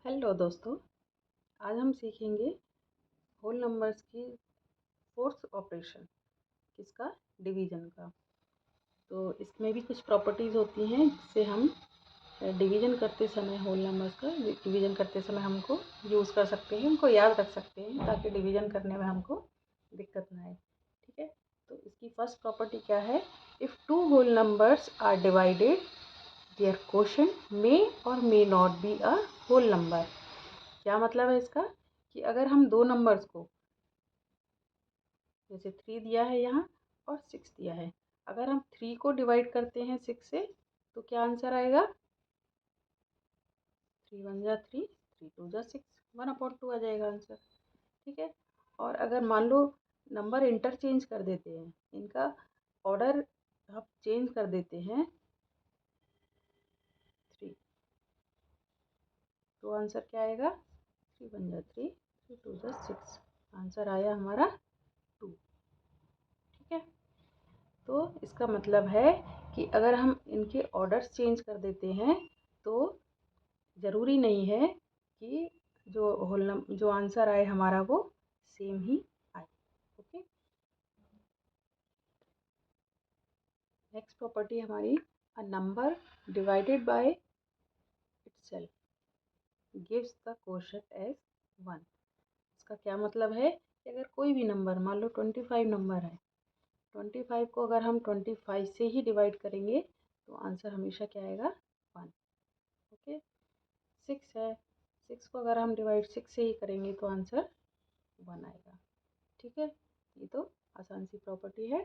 Hello दोस्तों, आज हम सीखेंगे होल नंबर्स की फोर्थ ऑपरेशन, किसका? डिवीज़न का। तो इसमें भी कुछ प्रॉपर्टीज़ होती हैं जिससे हम डिवीज़न करते समय होल नंबर्स का डिवीज़न करते समय हमको यूज़ कर सकते हैं, उनको याद रख सकते हैं ताकि डिवीज़न करने में हमको दिक्कत ना आए। ठीक है, तो इसकी फर्स्ट प्रॉपर्टी क्या है? If two whole numbers are divided their quotient may or may not be a whole number. क्या मतलब है इसका? कि अगर हम दो नंबर्स को, जैसे 3 दिया है यहाँ और 6 दिया है, अगर हम 3 को डिवाइड करते हैं 6 से तो क्या आंसर आएगा? 3 1 जा 3, 3 2 जा 6, 1/2 आ जाएगा आंसर। ठीक है, और अगर मान लो नंबर इंटरचेंज कर देते हैं, इनका ऑर्डर आप चेंज कर देते हैं 3, तो आंसर क्या आएगा? 3 1 जा 3, 3 2 जा 6, आंसर आया हमारा 2। ठीक है, तो इसका मतलब है कि अगर हम इनके ऑर्डर्स चेंज कर देते हैं तो ज़रूरी नहीं है कि जो आंसर आए हमारा वो सेम ही आए। ओके, नेक्स्ट प्रॉपर्टी हमारी, a number divided by itself gives the quotient as 1। इसका क्या मतलब है कि अगर कोई भी नंबर, मान लो 25 नंबर है, 25 को अगर हम 25 से ही डिवाइड करेंगे तो आंसर हमेशा क्या आएगा? 1। ओके, 6 है, 6 को अगर हम डिवाइड 6 से ही करेंगे तो आंसर 1 आएगा। ठीक है, ये तो आसान सी प्रॉपर्टी है।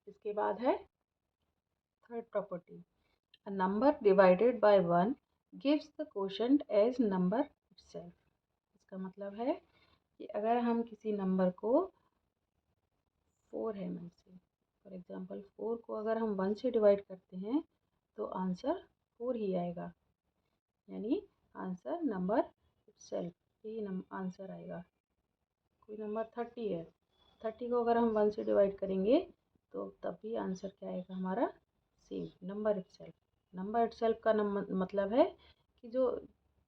इसके बाद है third property, a number divided by 1 gives the quotient as number itself. इसका मतलब है कि अगर हम किसी नंबर को, 4 है मान से, फॉर एग्जांपल 4 को अगर हम 1 से डिवाइड करते हैं तो आंसर 4 ही आएगा, यानी आंसर नंबर इटसेल्फ, यही आंसर आएगा। कोई नंबर 30 है, 30 को अगर हम 1 से डिवाइड करेंगे तो तब भी आंसर क्या आएगा हमारा? Same, number itself. Number itself का मतलब है कि जो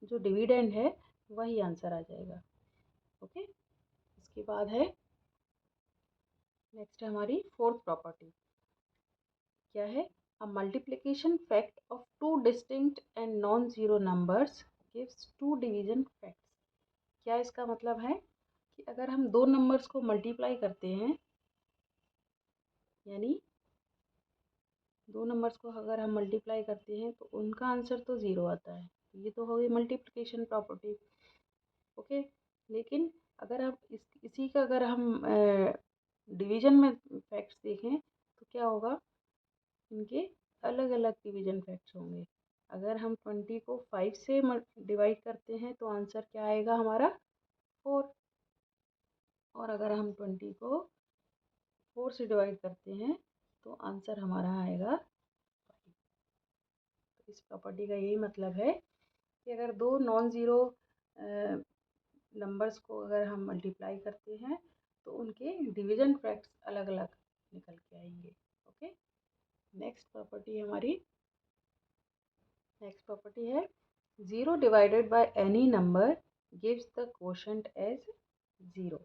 जो डिविडेंड है वही आंसर आ जाएगा। ओके, इसके बाद है, नेक्स्ट है हमारी फोर्थ प्रॉपर्टी। क्या है? A multiplication fact of two distinct and non zero numbers gives two division facts. क्या इसका मतलब है कि अगर हम दो नंबर्स को मल्टीप्लाई करते हैं, यानी दो नंबर्स को अगर हम मल्टीप्लाई करते हैं तो उनका आंसर तो ज़ीरो आता है, ये तो हो गई मल्टीप्लिकेशन प्रॉपर्टी। ओके, लेकिन अगर आप इसी का अगर हम डिवीजन में फैक्ट्स देखें तो क्या होगा? इनके अलग अलग डिवीजन फैक्ट्स होंगे। अगर हम 20 को 5 से डिवाइड करते हैं तो आंसर क्या आएगा हमारा? 4। और अगर हम 20 को 4 से डिवाइड करते हैं तो आंसर हमारा आएगा 5। तो इस प्रॉपर्टी का यही मतलब है कि अगर दो नॉन ज़ीरो नंबर्स को अगर हम मल्टीप्लाई करते हैं तो उनके डिवीजन फैक्ट्स अलग अलग निकल के आएंगे। ओके, नेक्स्ट प्रॉपर्टी है, zero divided by any number gives the quotient as 0।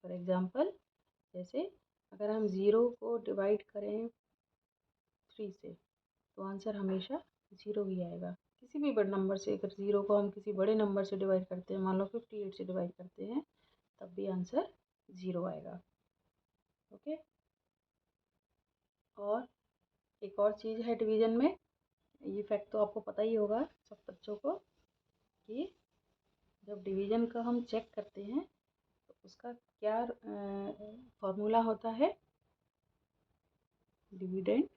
For example, जैसे अगर हम 0 को डिवाइड करें 3 से तो आंसर हमेशा 0 ही आएगा। किसी भी बड़े नंबर से अगर 0 को हम किसी बड़े नंबर से डिवाइड करते हैं, मान लो 58 से डिवाइड करते हैं, तब भी आंसर 0 आएगा। ओके, और एक और चीज़ है डिवीज़न में, ये फैक्ट तो आपको पता ही होगा सब बच्चों को, कि जब डिवीज़न का हम चेक करते हैं तो उसका क्या फॉर्मूला होता है? Dividend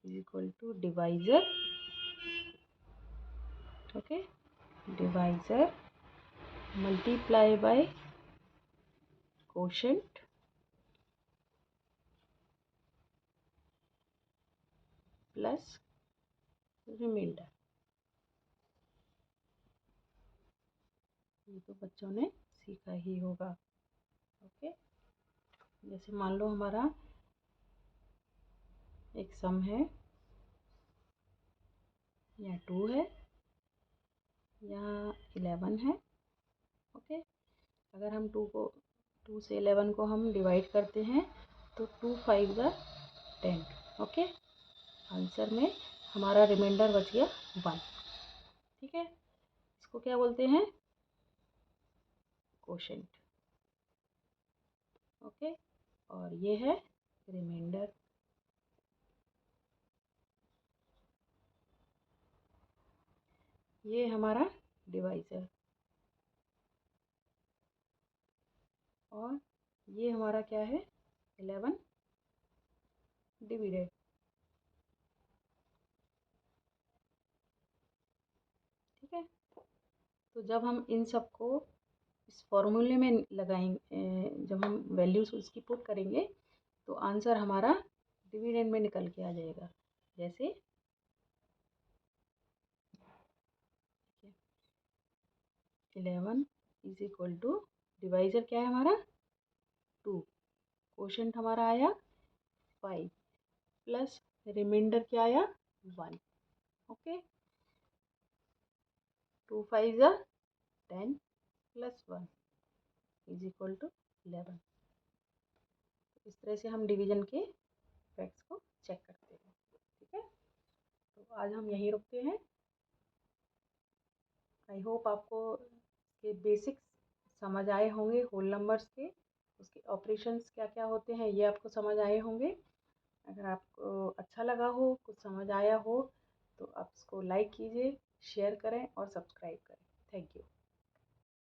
is equal to divisor. Okay, divisor multiply by quotient plus remainder. ये तो बच्चों ने सीखा ही होगा। ओके, जैसे मान लो हमारा एक सम है यहाँ 2 है, यहाँ 11 है। ओके, अगर हम 2 से 11 को हम डिवाइड करते हैं तो 2 5 ज़ा 10। ओके, आंसर में हमारा रिमाइंडर बच गया 1। ठीक है, इसको क्या बोलते हैं? कोशेंट। ओके, और ये है रिमाइंडर। ये हमारा डिवाइज़र, और ये हमारा क्या है? 11 डिवाइडेड। ठीक है, तो जब हम इन सबको इस फॉर्मूले में लगाएंगे, जब हम वैल्यूज उसकी पुट करेंगे तो आंसर हमारा डिविडेंड में निकल के आ जाएगा। जैसे 11 इज इक्वल टू, डिवाइजर क्या है हमारा? 2, कोशेंट हमारा आया 5, प्लस रिमाइंडर क्या आया? 1। ओके, 2 5 ज़ा 10 प्लस 1 इज इक्वल टू 11। इस तरह से हम डिवीजन के फैक्ट्स को चेक करते हैं। ठीक है, तो आज हम यहीं रुकते हैं। आई होप आपको के बेसिक्स समझ आए होंगे, होल नंबर्स के, उसके ऑपरेशंस क्या क्या होते हैं ये आपको समझ आए होंगे। अगर आपको अच्छा लगा हो, कुछ समझ आया हो, तो आप इसको लाइक कीजिए, शेयर करें और सब्सक्राइब करें। Thank you.